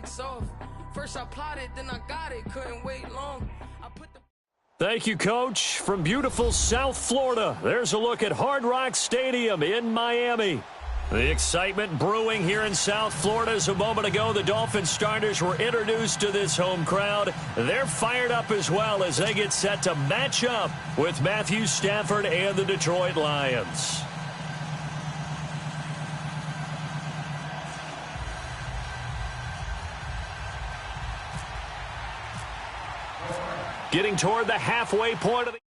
takes off. First I plotted, then I got it. Couldn't wait long. Thank you, Coach. From beautiful South Florida, there's a look at Hard Rock Stadium in Miami. The excitement brewing here in South Florida as a moment ago. The Dolphins starters were introduced to this home crowd. They're fired up as well as they get set to match up with Matthew Stafford and the Detroit Lions. Getting toward the halfway point of the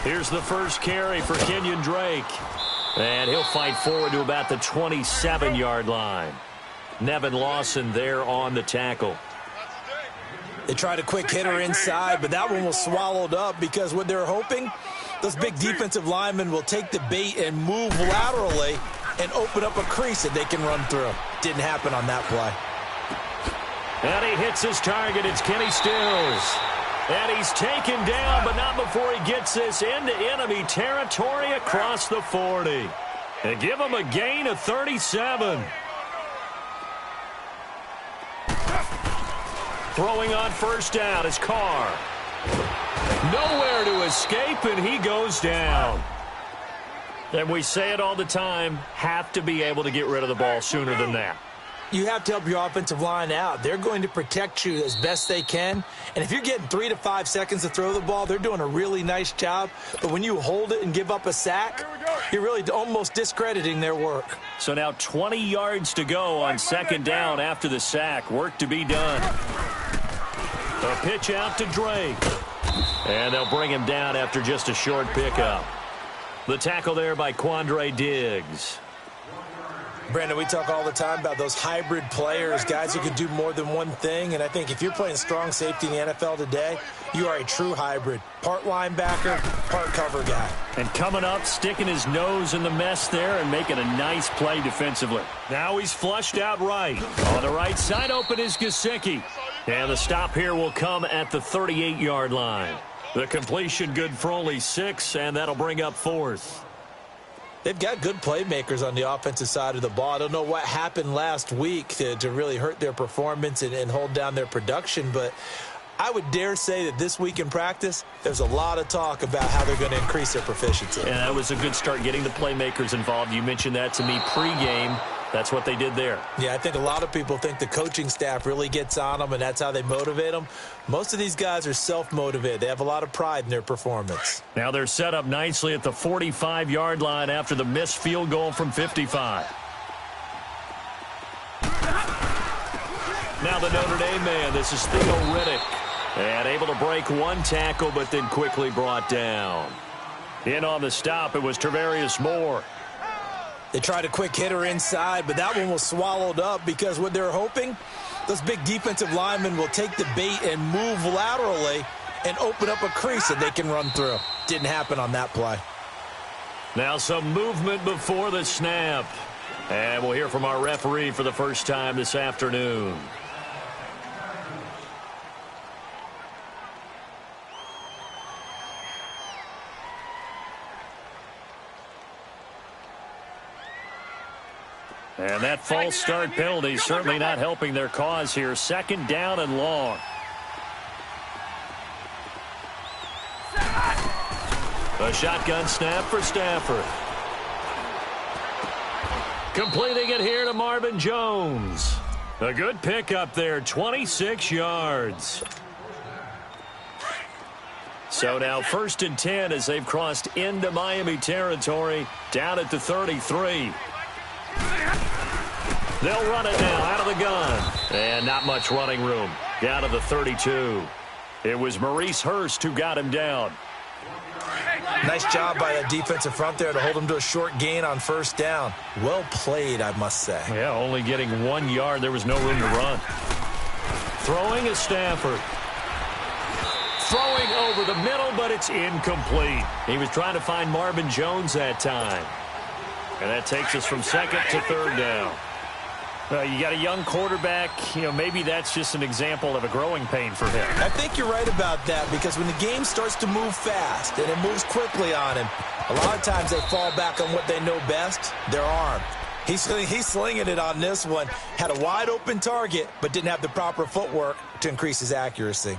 Here's the first carry for Kenyon Drake. And he'll fight forward to about the 27-yard line. Nevin Lawson there on the tackle. They tried a quick hitter inside, but that one was swallowed up because what they're hoping, those big defensive linemen will take the bait and move laterally and open up a crease that they can run through. Didn't happen on that play. And he hits his target. It's Kenny Stills. And he's taken down, but not before he gets this into enemy territory across the 40. And give him a gain of 37. Throwing on first down is Carr. Nowhere to escape, and he goes down. And we say it all the time, have to be able to get rid of the ball sooner than that. You have to help your offensive line out. They're going to protect you as best they can. And if you're getting 3 to 5 seconds to throw the ball, they're doing a really nice job. But when you hold it and give up a sack, you're really almost discrediting their work. So now 20 yards to go on second down after the sack. Work to be done. A pitch out to Drake. And they'll bring him down after just a short pickup. The tackle there by Quandre Diggs. Brandon, we talk all the time about those hybrid players, guys who can do more than one thing. And I think if you're playing strong safety in the NFL today, you are a true hybrid. Part linebacker, part cover guy. And coming up, sticking his nose in the mess there and making a nice play defensively. Now he's flushed out right. On the right side, open is Gesicki. And the stop here will come at the 38-yard line. The completion good for only 6, and that'll bring up 4th. They've got good playmakers on the offensive side of the ball. I don't know what happened last week to really hurt their performance and hold down their production, but I would dare say that this week in practice, there's a lot of talk about how they're going to increase their proficiency. And that was a good start, getting the playmakers involved. You mentioned that to me pregame. That's what they did there. Yeah, I think a lot of people think the coaching staff really gets on them, and that's how they motivate them. Most of these guys are self-motivated. They have a lot of pride in their performance. Now they're set up nicely at the 45-yard line after the missed field goal from 55. Now the Notre Dame man, this is Theo Riddick. And able to break one tackle, but then quickly brought down. In on the stop, it was Travarius Moore. They tried a quick hitter inside, but that one was swallowed up because what they're hoping, those big defensive linemen will take the bait and move laterally and open up a crease that they can run through. Didn't happen on that play. Now some movement before the snap. And we'll hear from our referee for the first time this afternoon. And that false start penalty certainly not helping their cause here. Second down and long. A shotgun snap for Stafford. Completing it here to Marvin Jones. A good pickup there, 26 yards. So now 1st and 10 as they've crossed into Miami territory, down at the 33. They'll run it now out of the gun. And not much running room. Down to the 32. It was Maurice Hurst who got him down. Nice job by that defensive front there to hold him to a short gain on first down. Well played, I must say. Yeah, only getting 1 yard. There was no room to run. Throwing is Stafford. Throwing over the middle, but it's incomplete. He was trying to find Marvin Jones that time. And that takes us from second to third down. You got a young quarterback. Maybe that's just an example of a growing pain for him. I think you're right about that, because when the game starts to move fast and it moves quickly on him, a lot of times they fall back on what they know best, their arm. He's slinging it on this one. Had a wide open target, but didn't have the proper footwork to increase his accuracy.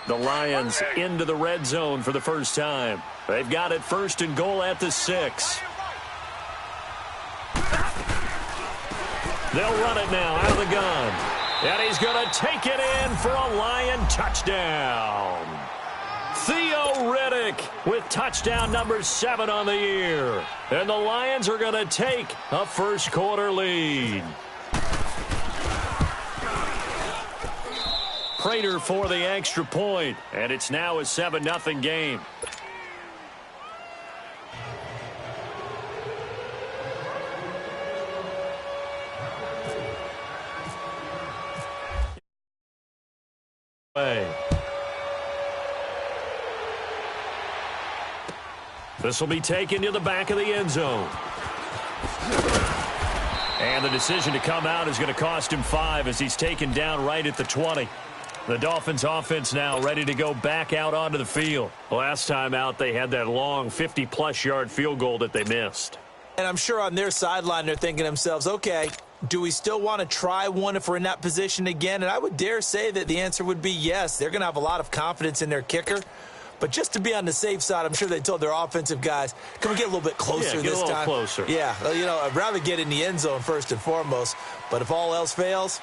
The Lions into the red zone for the first time. They've got it 1st and goal at the 6. They'll run it now out of the gun. And he's going to take it in for a Lion touchdown. Theo Riddick with touchdown number 7 on the year. And the Lions are going to take a first-quarter lead. Prater for the extra point, and it's now a 7-0 game. This will be taken to the back of the end zone. And the decision to come out is going to cost him 5 as he's taken down right at the 20. The Dolphins offense now ready to go back out onto the field. Last time out, they had that long 50-plus yard field goal that they missed. And I'm sure on their sideline they're thinking to themselves, okay, do we still want to try one if we're in that position again? And I would dare say that the answer would be yes. They're going to have a lot of confidence in their kicker. But just to be on the safe side, I'm sure they told their offensive guys, can we get a little bit closer this time? Get a little closer. Yeah, I'd rather get in the end zone first and foremost. But if all else fails,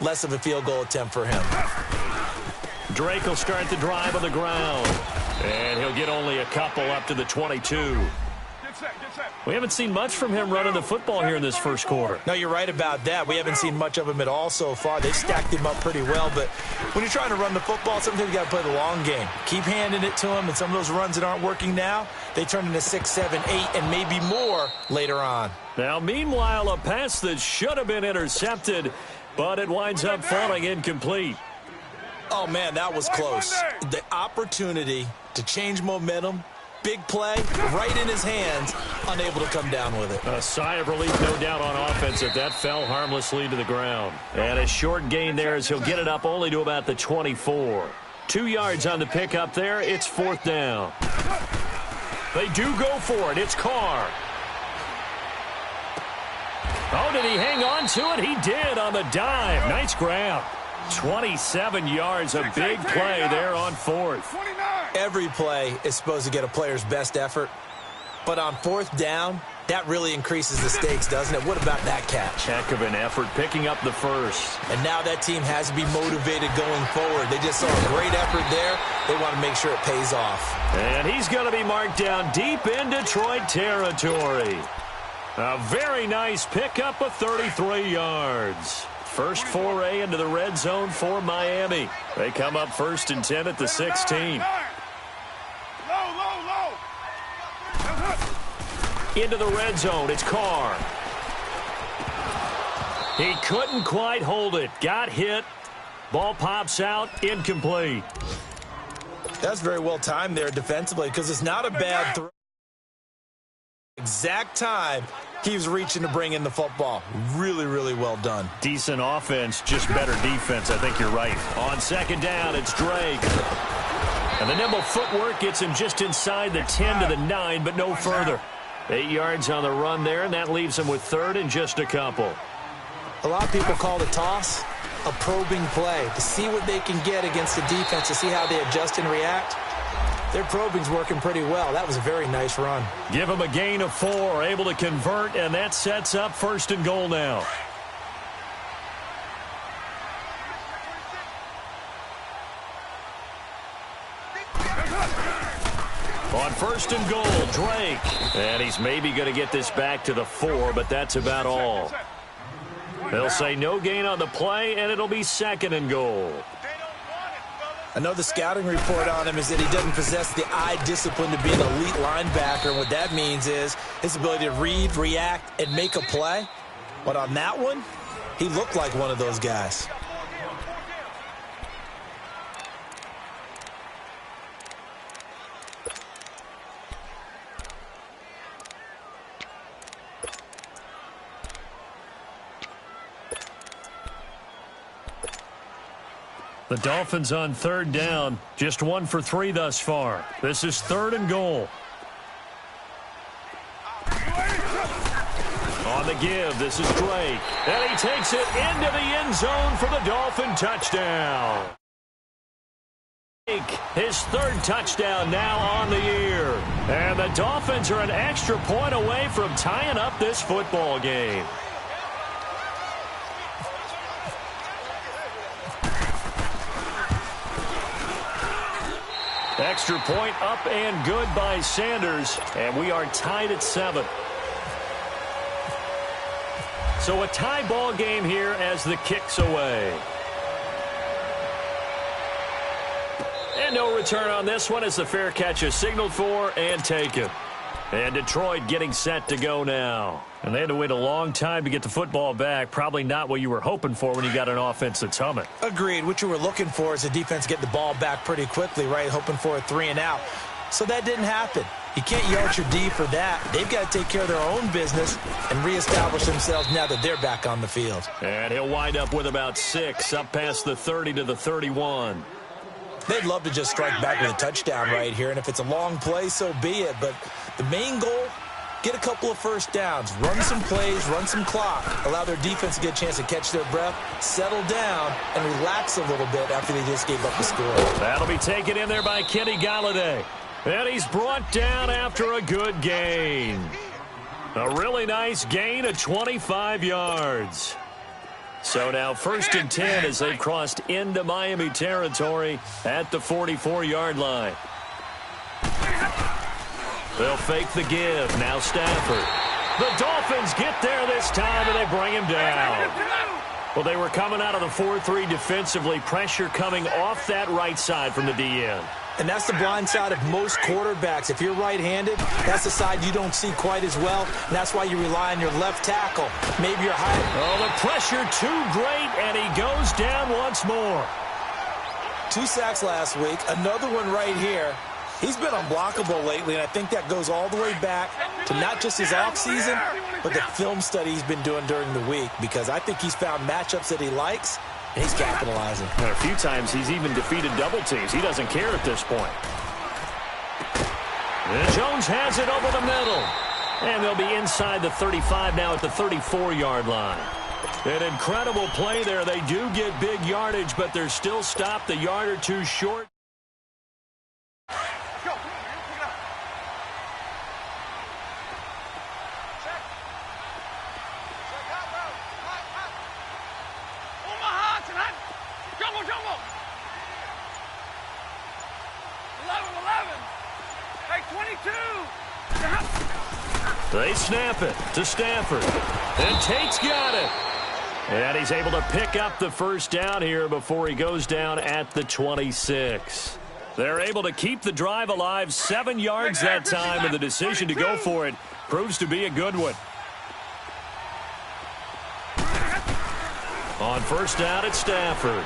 less of a field goal attempt for him. Drake will start the drive on the ground. And he'll get only a couple up to the 22. We haven't seen much from him running the football here in this first quarter. No, you're right about that. We haven't seen much of him at all so far. They've stacked him up pretty well. But when you're trying to run the football, sometimes you got to play the long game. Keep handing it to him, and some of those runs that aren't working now, they turn into 6, 7, 8, and maybe more later on. Now, meanwhile, a pass that should have been intercepted, but it winds up falling incomplete. Oh, man, that was close. The opportunity to change momentum, big play, right in his hands, unable to come down with it. A sigh of relief, no doubt, on offense if that fell harmlessly to the ground. And a short gain there as he'll get it up only to about the 24. 2 yards on the pickup there. It's 4th down. They do go for it. It's Carr. Oh, did he hang on to it? He did on the dive. Nice grab. 27 yards, a big play there on 4th. Every play is supposed to get a player's best effort, but on 4th down, that really increases the stakes, doesn't it? What about that catch? Heck of an effort, picking up the first. And now that team has to be motivated going forward. They just saw a great effort there. They want to make sure it pays off. And he's going to be marked down deep in Detroit territory. A very nice pickup of 33 yards. First foray into the red zone for Miami. They come up 1st and 10 at the 16. Into the red zone, it's Carr. He couldn't quite hold it. Got hit. Ball pops out, incomplete. That's very well timed there defensively, because it's not a bad throw. Exact time he was reaching to bring in the football. Really, really well done. Decent offense, just better defense. I think you're right. On 2nd down, it's Drake. And the nimble footwork gets him just inside the 10 to the 9, but no further. 8 yards on the run there, and that leaves him with 3rd and just a couple. A lot of people call the toss a probing play, to see what they can get against the defense, to see how they adjust and react. Their probing's working pretty well. That was a very nice run. Give him a gain of 4, able to convert, and that sets up 1st and goal now. On 1st and goal, Drake. And he's maybe going to get this back to the 4, but that's about all. They'll say no gain on the play, and it'll be 2nd and goal. I know the scouting report on him is that he doesn't possess the eye discipline to be an elite linebacker. And what that means is his ability to read, react, and make a play. But on that one, he looked like one of those guys. The Dolphins on third down, just 1 for 3 thus far. This is 3rd and goal. On the give, this is Drake. And he takes it into the end zone for the Dolphin touchdown. His 3rd touchdown now on the year. And the Dolphins are an extra point away from tying up this football game. Extra point up and good by Sanders, and we are tied at 7. So a tie ball game here as the kick's away. And no return on this one as the fair catch is signaled for and taken. And Detroit getting set to go now. And they had to wait a long time to get the football back. Probably not what you were hoping for when you got an offense that's humming. Agreed. What you were looking for is the defense get the ball back pretty quickly, right? Hoping for a 3 and out. So that didn't happen. You can't yell at your D for that. They've got to take care of their own business and reestablish themselves now that they're back on the field. And he'll wind up with about 6 up past the 30 to the 31. They'd love to just strike back with a touchdown right here, and if it's a long play, so be it. But the main goal, get a couple of first downs, run some plays, run some clock, allow their defense to get a chance to catch their breath, settle down, and relax a little bit after they just gave up the score. That'll be taken in there by Kenny Golladay. And he's brought down after a good gain. A really nice gain of 25 yards. So now 1st and 10 as they've crossed into Miami territory at the 44-yard line. They'll fake the give. Now Stafford. The Dolphins get there this time, and they bring him down. Well, they were coming out of the 4-3 defensively. Pressure coming off that right side from the DN. And that's the blind side of most quarterbacks. If you're right-handed, that's the side you don't see quite as well, and that's why you rely on your left tackle. Maybe you're high. Oh, the pressure too great, and he goes down once more. 2 sacks last week, another one right here. He's been unblockable lately, and I think that goes all the way back to not just his offseason, but the film study he's been doing during the week, because I think he's found matchups that he likes, and he's capitalizing. And a few times he's even defeated double teams. He doesn't care at this point. And Jones has it over the middle. And they'll be inside the 35 now at the 34-yard line. An incredible play there. They do get big yardage, but they're still stopped a yard or two short. They snap it to Stafford. And Tate's got it. And he's able to pick up the first down here before he goes down at the 26. They're able to keep the drive alive, 7 yards that time, and the decision to go for it proves to be a good one. On first down, it's Stafford.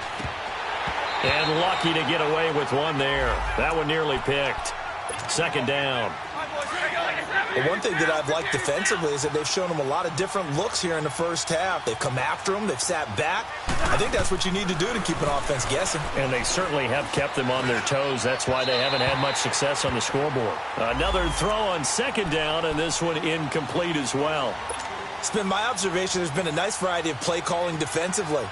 And lucky to get away with one there. That one nearly picked. 2nd down. The one thing that I've liked defensively is that they've shown him a lot of different looks here in the first half. They've come after him. They've sat back. I think that's what you need to do to keep an offense guessing. And they certainly have kept them on their toes. That's why they haven't had much success on the scoreboard. Another throw on 2nd down, and this one incomplete as well. It's been my observation there's been a nice variety of play calling defensively.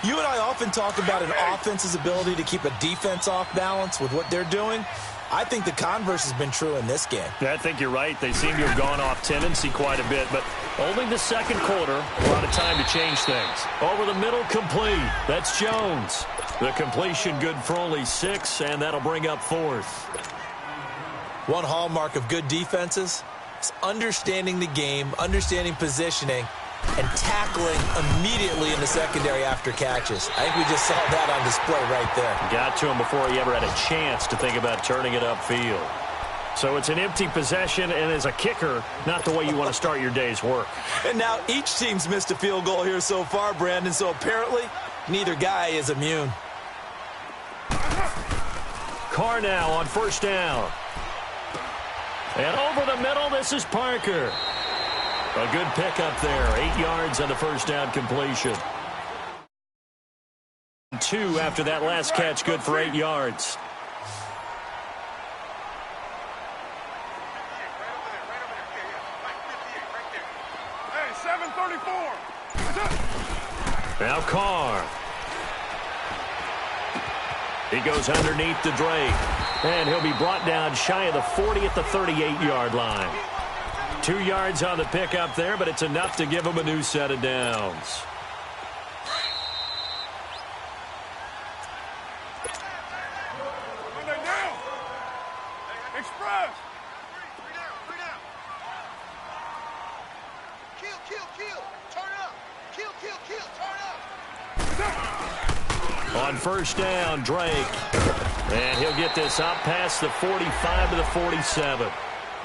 You and I often talk about an offense's ability to keep a defense off balance with what they're doing. I think the converse has been true in this game. I think you're right. They seem to have gone off tendency quite a bit, but only the 2nd quarter, a lot of time to change things. Over the middle, complete. That's Jones. The completion good for only 6, and that'll bring up 4th. One hallmark of good defenses is understanding the game, understanding positioning, and tackling immediately in the secondary after catches. I think we just saw that on display right there. Got to him before he ever had a chance to think about turning it upfield. So it's an empty possession, and as a kicker, not the way you want to start your day's work. And now each team's missed a field goal here so far, Brandon, so apparently neither guy is immune. Carr now on first down. And over the middle, this is Parker. A good pickup there. 8 yards on the first down completion. 2 after that last catch, good for 8 yards. Now Carr. He goes underneath to Drake. And he'll be brought down shy of the 40 at the 38-yard line. 2 yards on the pickup there, but it's enough to give him a new set of downs. On first down, Drake. And he'll get this up past the 45 to the 47.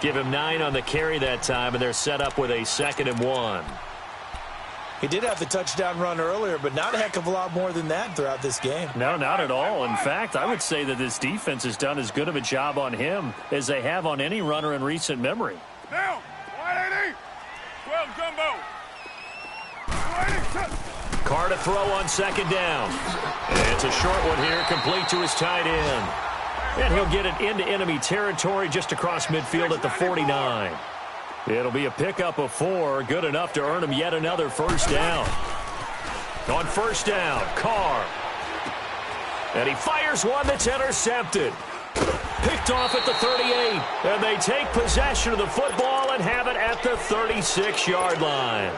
Give him 9 on the carry that time, and they're set up with a 2nd and 1. He did have the touchdown run earlier, but not a heck of a lot more than that throughout this game. No, not at all. In fact, I would say that this defense has done as good of a job on him as they have on any runner in recent memory. Down, 180, 12 jumbo. 180, Carr to throw on 2nd down. And it's a short one here, complete to his tight end. And he'll get it into enemy territory just across midfield at the 49. It'll be a pickup of 4, good enough to earn him yet another first down. On first down, Carr. And he fires one that's intercepted. Picked off at the 38. And they take possession of the football and have it at the 36-yard line.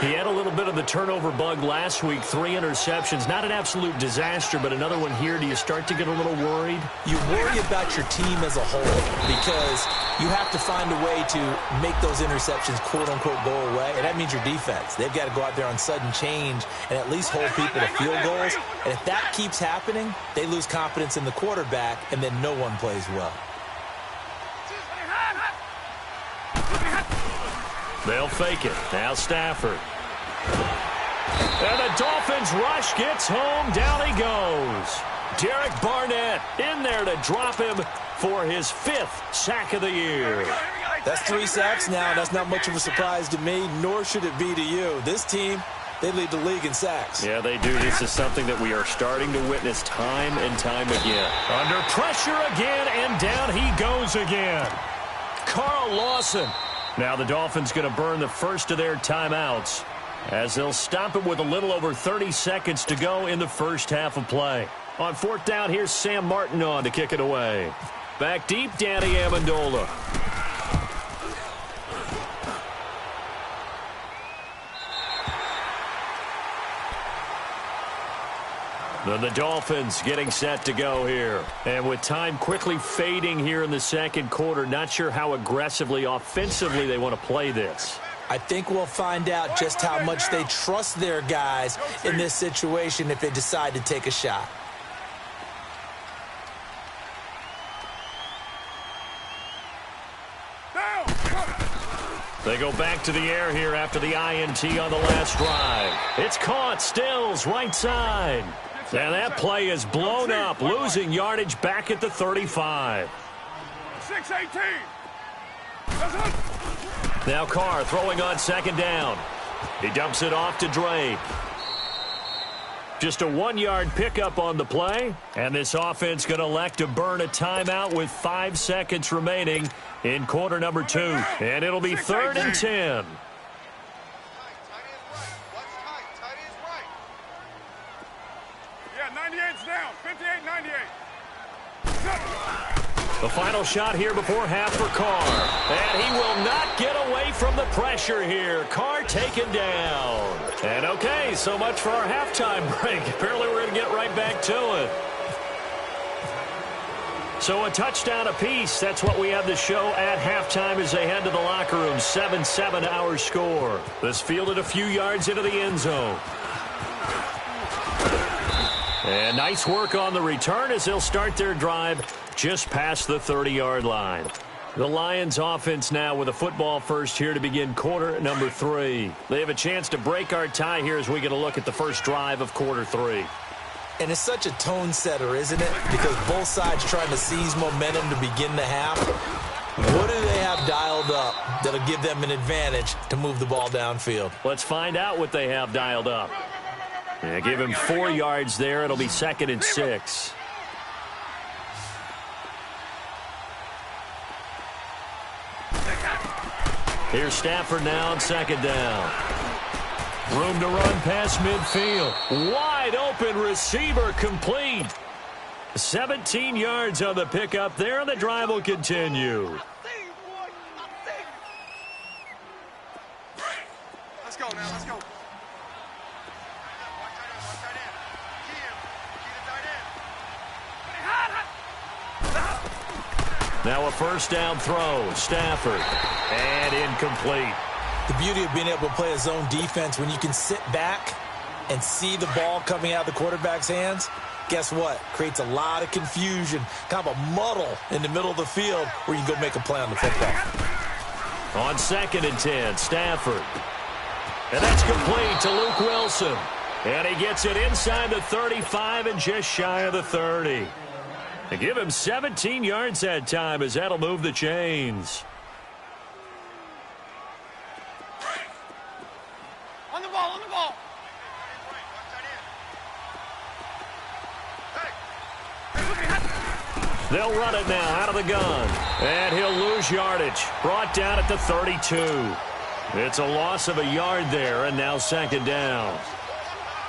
He had a little bit of the turnover bug last week, 3 interceptions. Not an absolute disaster, but another one here. Do you start to get a little worried? You worry about your team as a whole because you have to find a way to make those interceptions, quote-unquote, go away, and that means your defense. They've got to go out there on sudden change and at least hold people to field goals. And if that keeps happening, they lose confidence in the quarterback, and then no one plays well. They'll fake it. Now Stafford. And the Dolphins rush gets home. Down he goes. Derek Barnett in there to drop him for his 5th sack of the year. That's 3 sacks now. That's not much of a surprise to me, nor should it be to you. This team, they lead the league in sacks. Yeah, they do. This is something that we are starting to witness time and time again. Under pressure again, and down he goes again. Carl Lawson. Now the Dolphins going to burn the first of their timeouts as they'll stop it with a little over 30 seconds to go in the first half of play. On 4th down, here's Sam Martin on to kick it away. Back deep, Danny Amendola. Then the Dolphins getting set to go here. And with time quickly fading here in the 2nd quarter, not sure how aggressively, offensively they want to play this. I think we'll find out just how much they trust their guys in this situation if they decide to take a shot. They go back to the air here after the INT on the last drive. It's caught. Stills right side. And that play is blown up, losing yardage back at the 35. 6-18. Now Carr throwing on 2nd down. He dumps it off to Drake. Just a 1-yard pickup on the play. And this offense going to elect to burn a timeout with 5 seconds remaining in quarter number 2. And it'll be 3rd and 10. Yeah, 98's down. 58-98. The final shot here before half for Carr. And he will not get away from the pressure here. Carr taken down. And okay, so much for our halftime break. Apparently we're going to get right back to it. So a touchdown apiece. That's what we have the show at halftime as they head to the locker room. 7-7 our score. This fielded a few yards into the end zone. And nice work on the return as they'll start their drive just past the 30-yard line. The Lions offense now with a football first here to begin quarter number 3. They have a chance to break our tie here as we get a look at the first drive of quarter 3. And it's such a tone setter, isn't it? Because both sides trying to seize momentum to begin the half. What do they have dialed up that'll give them an advantage to move the ball downfield? Let's find out what they have dialed up. Yeah, give him 4 yards there. It'll be 2nd and 6. Here's Stafford now on 2nd down. Room to run past midfield. Wide open receiver complete. 17 yards on the pickup there, and the drive will continue. Let's go now, let's go. Now a first down throw. Stafford. And incomplete. The beauty of being able to play a zone defense when you can sit back and see the ball coming out of the quarterback's hands, guess what? Creates a lot of confusion, kind of a muddle in the middle of the field where you can go make a play on the football. On 2nd and 10, Stafford. And that's complete to Luke Wilson. And he gets it inside the 35 and just shy of the 30. They give him 17 yards that time as that'll move the chains. On the ball, on the ball. They'll run it now out of the gun. And he'll lose yardage. Brought down at the 32. It's a loss of a yard there, and now 2nd down.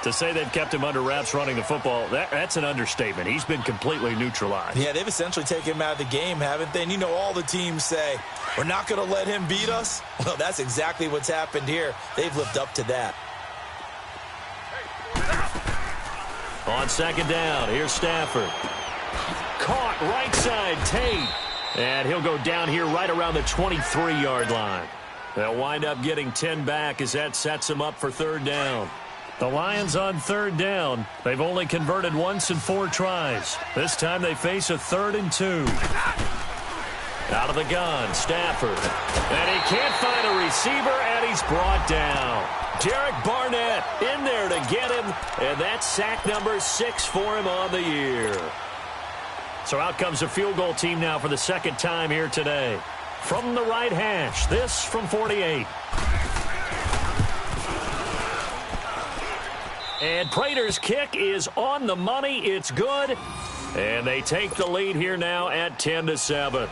To say they've kept him under wraps running the football, that's an understatement. He's been completely neutralized. Yeah, they've essentially taken him out of the game, haven't they? And you know all the teams say, we're not going to let him beat us. Well, that's exactly what's happened here. They've lived up to that. On 2nd down, here's Stafford. Caught right side, Tate. And he'll go down here right around the 23-yard line. They'll wind up getting 10 back as that sets them up for 3rd down. The Lions on 3rd down. They've only converted once in 4 tries. This time they face a 3rd and 2. Out of the gun, Stafford. And he can't find a receiver, and he's brought down. Derek Barnett in there to get him, and that's sack number 6 for him on the year. So out comes a field goal team now for the 2nd time here today. From the right hash, this from 48. And Prater's kick is on the money. It's good. And they take the lead here now at 10-7.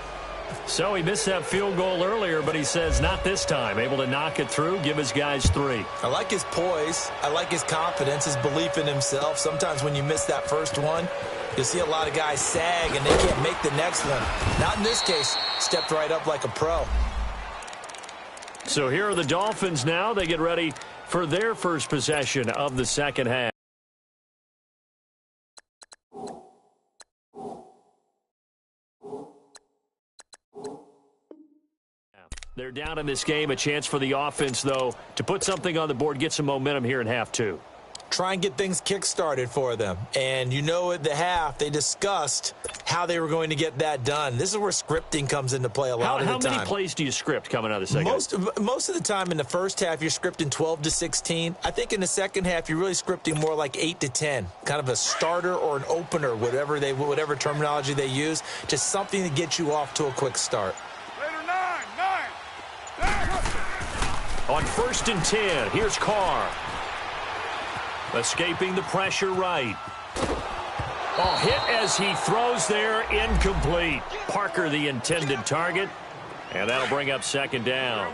So he missed that field goal earlier, but he says not this time. Able to knock it through, give his guys 3. I like his poise. I like his confidence, his belief in himself. Sometimes when you miss that first one, you'll see a lot of guys sag and they can't make the next one. Not in this case. Stepped right up like a pro. So here are the Dolphins now. They get ready for their first possession of the 2nd half. They're down in this game. A chance for the offense, though, to put something on the board, get some momentum here in half 2. Try and get things kick-started for them. And you know at the half, they discussed how they were going to get that done. This is where scripting comes into play a lot of the time. How many plays do you script coming out of the second half? Most of the time in the first half, you're scripting 12 to 16. I think in the second half, you're really scripting more like 8 to 10. Kind of a starter or an opener, whatever terminology they use. Just something to get you off to a quick start. Later, 9. On 1st and 10, here's Carr. Escaping the pressure right. Oh, hit as he throws there, incomplete. Parker the intended target, and that'll bring up 2nd down.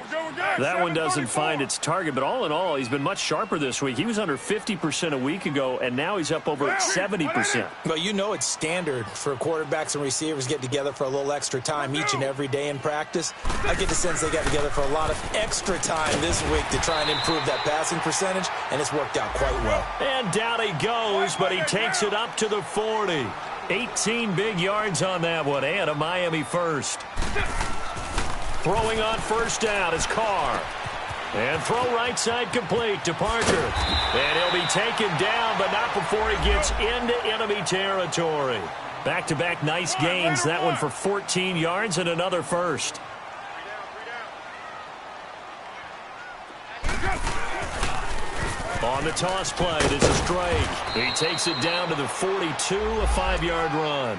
That one doesn't find its target, but all in all, he's been much sharper this week. He was under 50% a week ago, and now he's up over 70%. Well, you know it's standard for quarterbacks and receivers get together for a little extra time each and every day in practice. I get the sense they got together for a lot of extra time this week to try and improve that passing percentage, and it's worked out quite well. And down he goes, but he takes it up to the 40. 18 big yards on that one, and a Miami first. Throwing on first down is Carr. And throw right side complete to Parker. And he'll be taken down, but not before he gets into enemy territory. Back-to-back nice gains. That one for 14 yards and another first. On the toss play, this is Drake. He takes it down to the 42, a 5-yard run.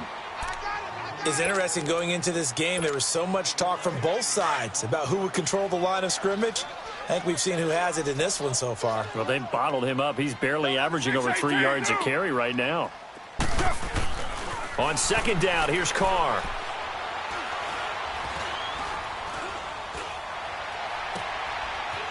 It's interesting going into this game. There was so much talk from both sides about who would control the line of scrimmage. I think we've seen who has it in this one so far. Well, they bottled him up. He's barely averaging over 3 yards a carry right now. On second down, here's Carr.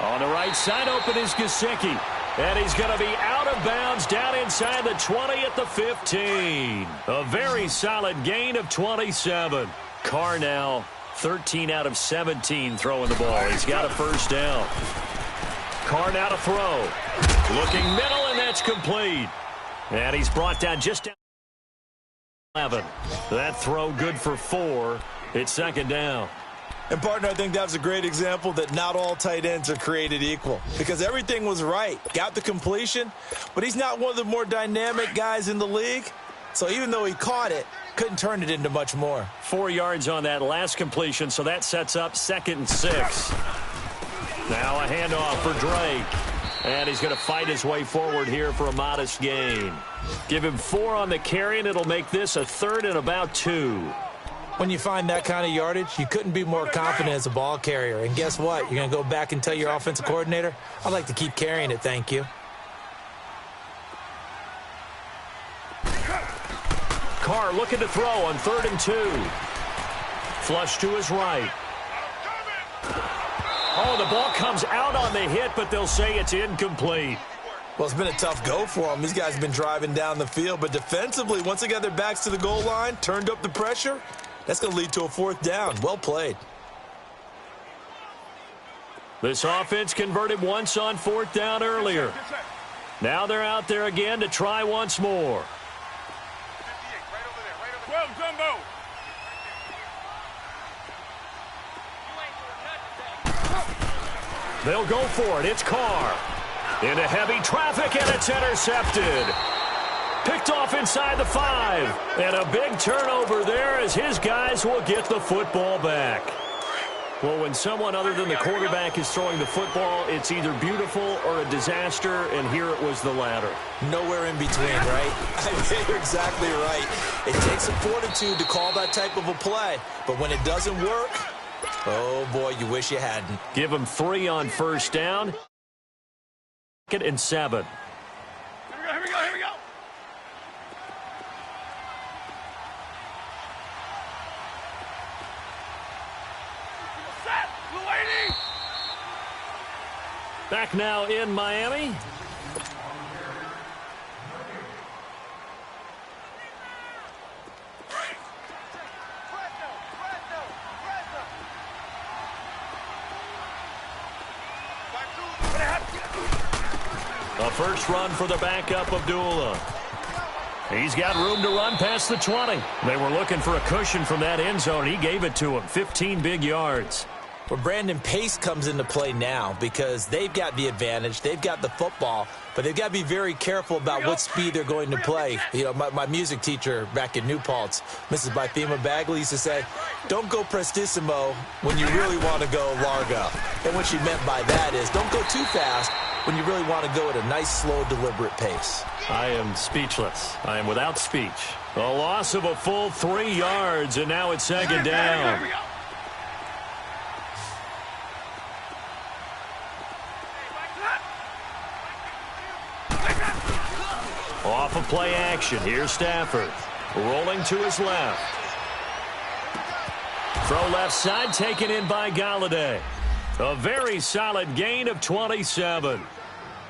On the right side, open is Gesicki. And he's going to be out of bounds down inside the 20 at the 15. A very solid gain of 27. Carr now 13 out of 17 throwing the ball. He's got a first down. Carr now to throw. Looking middle, and that's complete. And he's brought down just down 11. That throw good for 4. It's second down. And, partner, I think that was a great example that not all tight ends are created equal because everything was right. Got the completion, but he's not one of the more dynamic guys in the league. So even though he caught it, couldn't turn it into much more. 4 yards on that last completion, so that sets up 2nd and 6. Now a handoff for Drake. And he's going to fight his way forward here for a modest gain. Give him 4 on the carry, and it'll make this a 3rd and about 2. When you find that kind of yardage, you couldn't be more confident as a ball carrier. And guess what? You're going to go back and tell your offensive coordinator, I'd like to keep carrying it, thank you. Carr looking to throw on 3rd and 2. Flush to his right. Oh, the ball comes out on the hit, but they'll say it's incomplete. Well, it's been a tough go for them. These guys have been driving down the field. But defensively, once they got their backs to the goal line, turned up the pressure, that's going to lead to a 4th down. Well played. This offense converted once on 4th down earlier. Now they're out there again to try once more. They'll go for it. It's Carr. Into heavy traffic, and it's intercepted. Picked off inside the 5. And a big turnover there as his guys will get the football back. Well, when someone other than the quarterback is throwing the football, it's either beautiful or a disaster, and here it was the latter. Nowhere in between, right? You're exactly right. It takes some fortitude to call that type of a play, but when it doesn't work, oh, boy, you wish you hadn't. Give him 3 on first down. 2nd and 7. Here we go. Set, Luady. Back now in Miami. A first run for the backup, Abdullah. He's got room to run past the 20. They were looking for a cushion from that end zone. He gave it to him. 15 big yards. Well, Brandon, pace comes into play now because they've got the advantage. They've got the football, but they've got to be very careful about what speed they're going to play. You know, my music teacher back in New Paltz, Mrs. Bythema Bagley, used to say, don't go prestissimo when you really want to go largo. And what she meant by that is don't go too fast when you really want to go at a nice, slow, deliberate pace. I am speechless. I am without speech. A loss of a full 3 yards, and now it's second down. Off of play action. Here's Stafford. Rolling to his left. Throw left side, taken in by Galladay. A very solid gain of 27.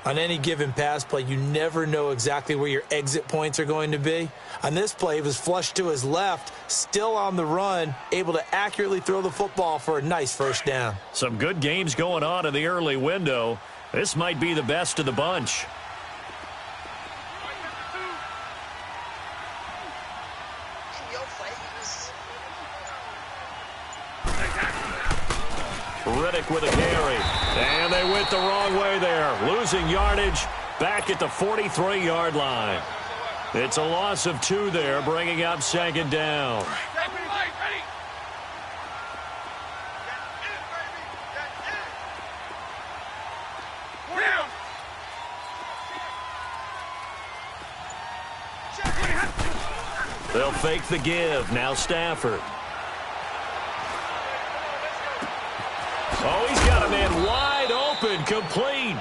On any given pass play, you never know exactly where your exit points are going to be. On this play, it was flushed to his left, still on the run, able to accurately throw the football for a nice first down. Some good games going on in the early window. This might be the best of the bunch. Riddick with a carry. And they went the wrong way there, losing yardage back at the 43-yard line. It's a loss of 2 there, bringing up second down. They'll fake the give. Now Stafford. Oh, he's got a man wide open, complete.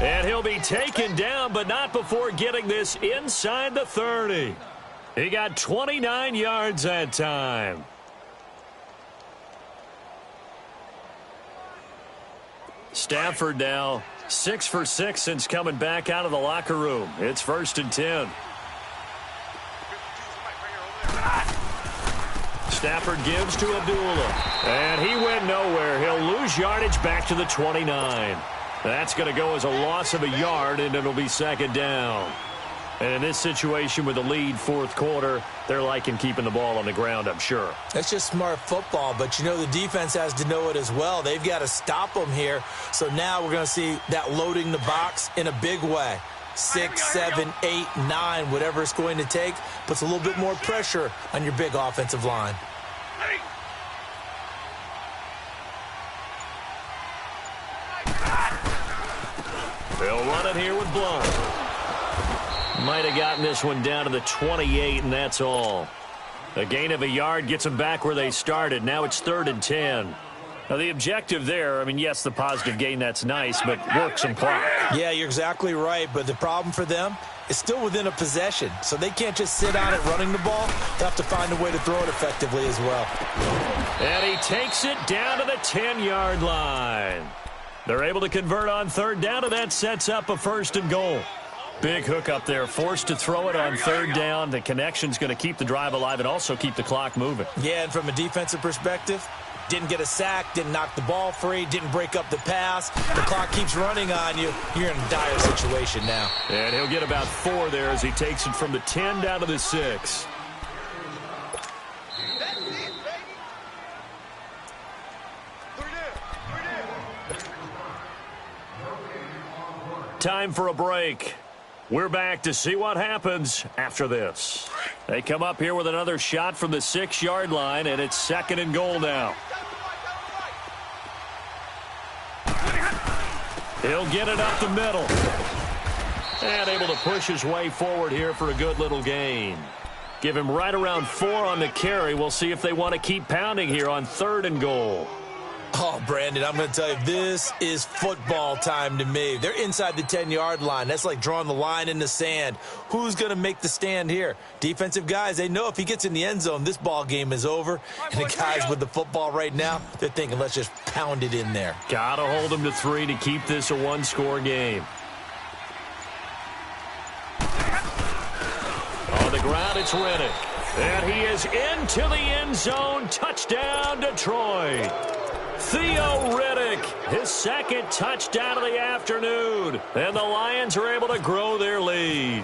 And he'll be taken down, but not before getting this inside the 30. He got 29 yards that time. Stafford now 6 for 6 since coming back out of the locker room. It's 1st and 10. Stafford gives to Abdullah. And he went nowhere. He'll lose yardage back to the 29. That's going to go as a loss of a yard, and it'll be second down. And in this situation with the lead, fourth quarter, they're liking keeping the ball on the ground, I'm sure. That's just smart football, but you know the defense has to know it as well. They've got to stop them here. So now we're going to see that loading the box in a big way. 6, 7, 8, 9, whatever it's going to take, puts a little bit more pressure on your big offensive line. They'll run it here with Blunt. Might have gotten this one down to the 28, and that's all. A gain of a yard gets them back where they started. Now it's 3rd and 10. Now, the objective there, I mean, yes, the positive gain, that's nice, but work some clock. Yeah, you're exactly right, but the problem for them is still within a possession, so they can't just sit on it running the ball. They have to find a way to throw it effectively as well. And he takes it down to the 10-yard line. They're able to convert on 3rd down, and that sets up a 1st and goal. Big hook up there, forced to throw it on 3rd down. The connection's going to keep the drive alive and also keep the clock moving. Yeah, and from a defensive perspective, didn't get a sack, didn't knock the ball free, didn't break up the pass. The clock keeps running on you. You're in a dire situation now. And he'll get about 4 there as he takes it from the 10 down to the 6. Time for a break. We're back to see what happens after this. They come up here with another shot from the 6-yard line, and it's 2nd and goal now. He'll get it up the middle. And able to push his way forward here for a good little gain. Give him right around 4 on the carry. We'll see if they want to keep pounding here on 3rd and goal. Oh, Brandon, I'm going to tell you, this is football time to me. They're inside the 10-yard line. That's like drawing the line in the sand. Who's going to make the stand here? Defensive guys, they know if he gets in the end zone, this ball game is over. And the guys with the football right now, they're thinking, let's just pound it in there. Got to hold them to 3 to keep this a one-score game. On the ground, it's Riddick. And he is into the end zone. Touchdown, Detroit. Theo Riddick, his 2nd touchdown of the afternoon. And the Lions are able to grow their lead.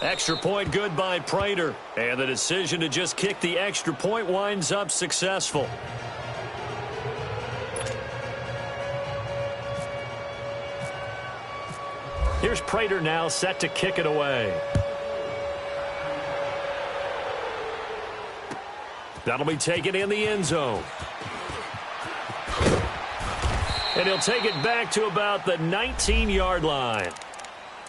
Extra point good by Prater. And the decision to just kick the extra point winds up successful. Here's Prater now set to kick it away. That'll be taken in the end zone. And he'll take it back to about the 19-yard line.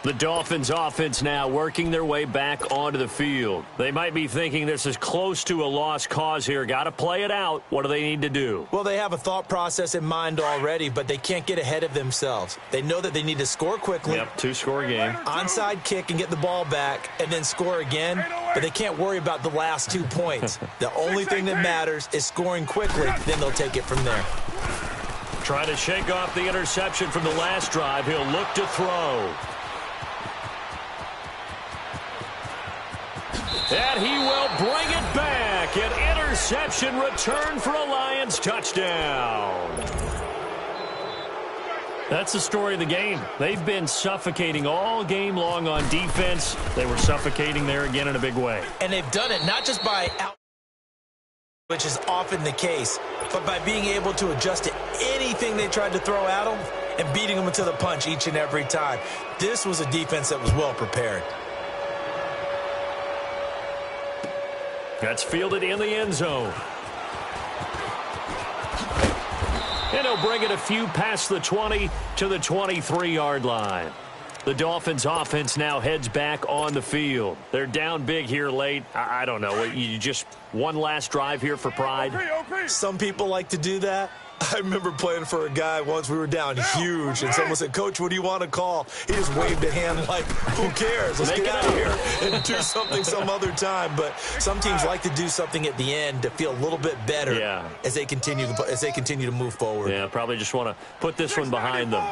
The Dolphins offense now working their way back onto the field. They might be thinking this is close to a lost cause here. Got to play it out. What do they need to do? Well, they have a thought process in mind already, but they can't get ahead of themselves. They know that they need to score quickly. Yep, 2-score game. Onside kick and get the ball back and then score again, but they can't worry about the last 2 points. The only thing that matters is scoring quickly, then they'll take it from there. Trying to shake off the interception from the last drive. He'll look to throw. And he will bring it back. An interception return for a Lions touchdown. That's the story of the game. They've been suffocating all game long on defense. They were suffocating there again in a big way. And they've done it not just by out which is often the case. But by being able to adjust to anything they tried to throw at them and beating them to the punch each and every time, this was a defense that was well prepared. That's fielded in the end zone. And he'll bring it a few past the 20 to the 23-yard line. The Dolphins offense now heads back on the field. They're down big here late. I don't know. You just one last drive here for pride? Some people like to do that. I remember playing for a guy once. We were down huge, and someone said, "Coach, what do you want to call?" He just waved a hand like, "Who cares? Let's get out of here and do something some other time." But some teams like to do something at the end to feel a little bit better as they continue to move forward. Yeah, probably just want to put this one behind them.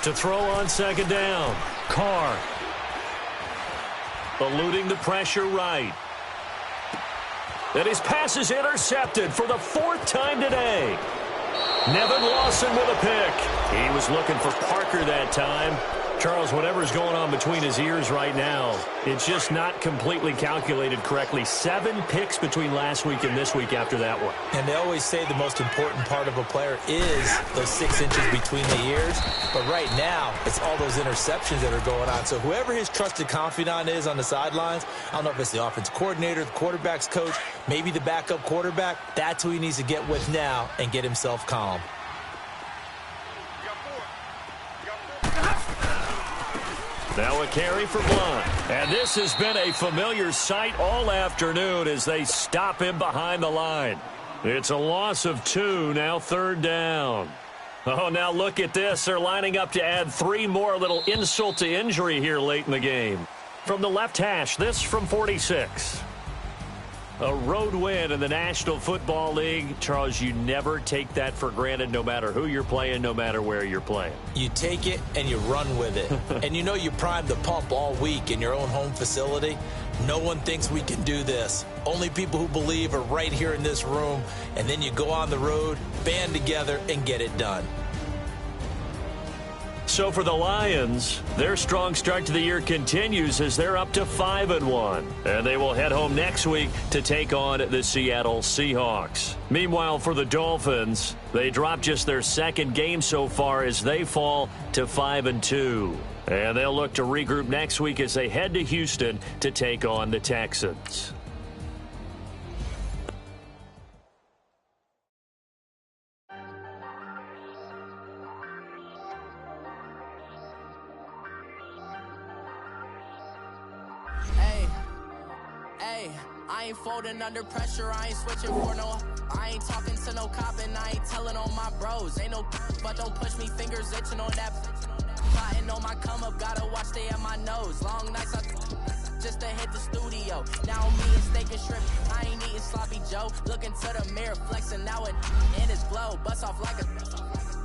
To throw on second down, Carr. Eluding the pressure right. And his pass is intercepted for the 4th time today. Nevin Lawson with a pick. He was looking for Parker that time. Charles, whatever's going on between his ears right now, it's just not completely calculated correctly. 7 picks between last week and this week after that one. And they always say the most important part of a player is those 6 inches between the ears. But right now, it's all those interceptions that are going on. So whoever his trusted confidant is on the sidelines, I don't know if it's the offensive coordinator, the quarterback's coach, maybe the backup quarterback, that's who he needs to get with now and get himself calm. Now a carry for Blunt. And this has been a familiar sight all afternoon as they stop him behind the line. It's a loss of 2, now 3rd down. Oh, now look at this. They're lining up to add 3 more, a little insult to injury here late in the game. From the left hash, this from 46. A road win in the National Football League. Charles, you never take that for granted no matter who you're playing, no matter where you're playing. You take it and you run with it. And you know you primed the pump all week in your own home facility. No one thinks we can do this. Only people who believe are right here in this room. And then you go on the road, band together, and get it done. So for the Lions, their strong start to the year continues as they're up to 5-1. And they will head home next week to take on the Seattle Seahawks. Meanwhile, for the Dolphins, they drop just their 2nd game so far as they fall to 5-2. And they'll look to regroup next week as they head to Houston to take on the Texans. I ain't folding under pressure, I ain't switching for no. I ain't talking to no cop and I ain't telling on my bros. Ain't no but don't push me, fingers itching on that. Plotting on my come up, gotta watch stay at my nose. Long nights I just to hit the studio. Now me and steak and shrimp, I ain't eating sloppy Joe. Looking to the mirror, flexing now it in his glow. Bust off like a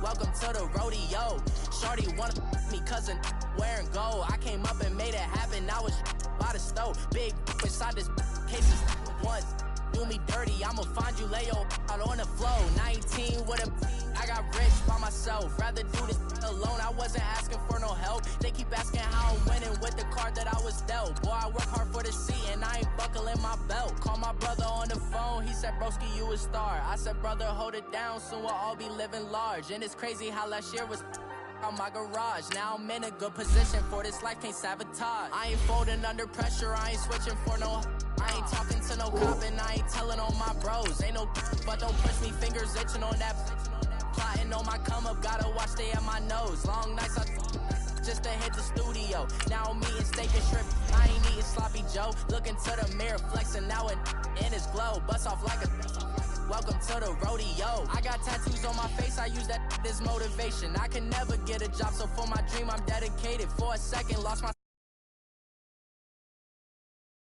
welcome to the rodeo. Shorty wanna me cousin wearing gold. I came up and made it happen, now it's by the stove. Big inside this cases once. Do me dirty, I'ma find you, lay your out on the floor. 19 with a I got rich by myself. Rather do this alone, I wasn't asking for no help. They keep asking how I'm winning with the card that I was dealt. Boy, I work hard for the seat and I ain't buckling my belt. Call my brother on the phone, he said, broski, you a star. I said, brother, hold it down, soon we'll all be living large. And it's crazy how last year was on my garage. Now I'm in a good position for this life, can't sabotage. I ain't folding under pressure, I ain't switching for no. I ain't talking to no cop and I ain't telling on my bros. Ain't no but don't push me, fingers itching on that. Plotting on my come up, gotta watch stay at my nose. Long nights I just to hit the studio. Now I'm eating steak and shrimp, I ain't eating sloppy Joe. Looking to the mirror, flexing now and in his glow. Bust off like a welcome to the rodeo. I got tattoos on my face, I use that as motivation. I can never get a job, so for my dream I'm dedicated. For a second, lost my